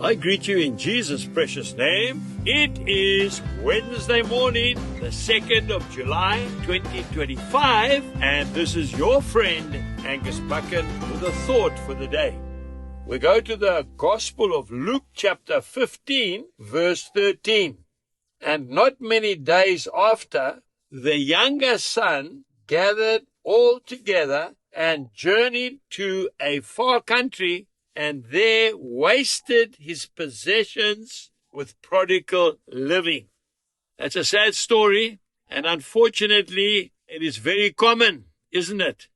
I greet you in Jesus' precious name. It is Wednesday morning, the 2nd of July, 2025, and this is your friend, Angus Buchan, with a thought for the day. We go to the Gospel of Luke, chapter 15, verse 13. And not many days after, the younger son gathered all together and journeyed to a far country, and there wasted his possessions with prodigal living. That's a sad story, and unfortunately, it is very common, isn't it?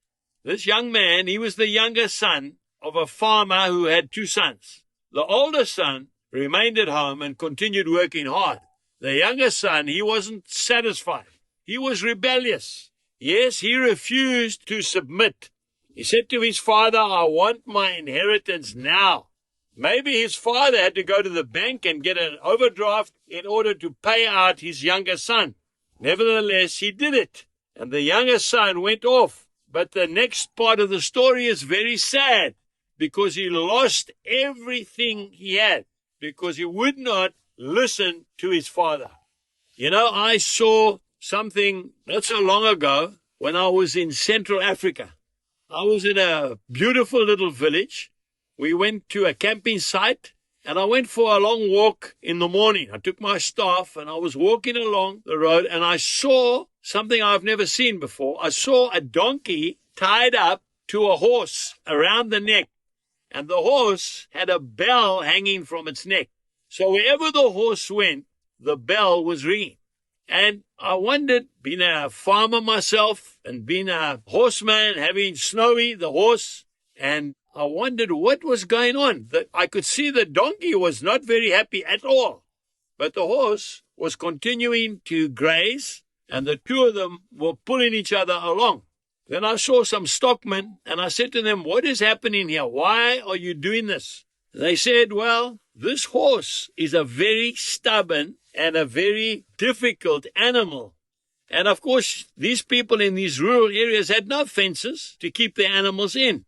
This young man, he was the younger son of a farmer who had two sons. The older son remained at home and continued working hard. The younger son, he wasn't satisfied. He was rebellious. Yes, he refused to submit. He said to his father, I want my inheritance now. Maybe his father had to go to the bank and get an overdraft in order to pay out his younger son. Nevertheless, he did it, and the younger son went off. But the next part of the story is very sad, because he lost everything he had, because he would not listen to his father. You know, I saw something not so long ago when I was in Central Africa. I was in a beautiful little village. We went to a camping site, and I went for a long walk in the morning. I took my staff, and I was walking along the road, and I saw something I've never seen before. I saw a donkey tied up to a horse around the neck, and the horse had a bell hanging from its neck. So wherever the horse went, the bell was ringing. And I wondered, being a farmer myself and being a horseman, having Snowy, the horse, and I wondered what was going on. I could see the donkey was not very happy at all, but the horse was continuing to graze, and the two of them were pulling each other along. Then I saw some stockmen, and I said to them, what is happening here? Why are you doing this? They said, well, this horse is a very stubborn and a very difficult animal. And of course, these people in these rural areas had no fences to keep their animals in.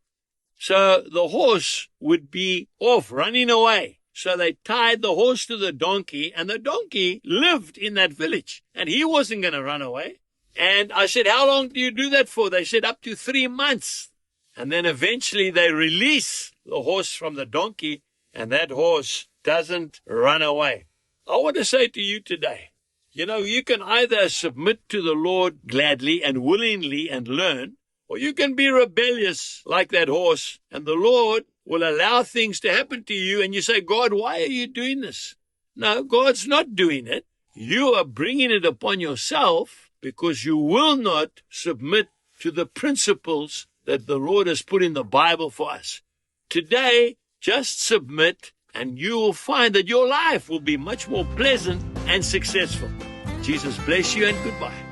So the horse would be off running away. So they tied the horse to the donkey, and the donkey lived in that village, and he wasn't going to run away. And I said, how long do you do that for? They said, up to 3 months. And then eventually they release the horse from the donkey, and that horse doesn't run away. I want to say to you today, you know, you can either submit to the Lord gladly and willingly and learn, or you can be rebellious like that horse, and the Lord will allow things to happen to you, and you say, God, why are you doing this? No, God's not doing it. You are bringing it upon yourself because you will not submit to the principles that the Lord has put in the Bible for us. Today, just submit, and you will find that your life will be much more pleasant and successful. Jesus bless you, and goodbye.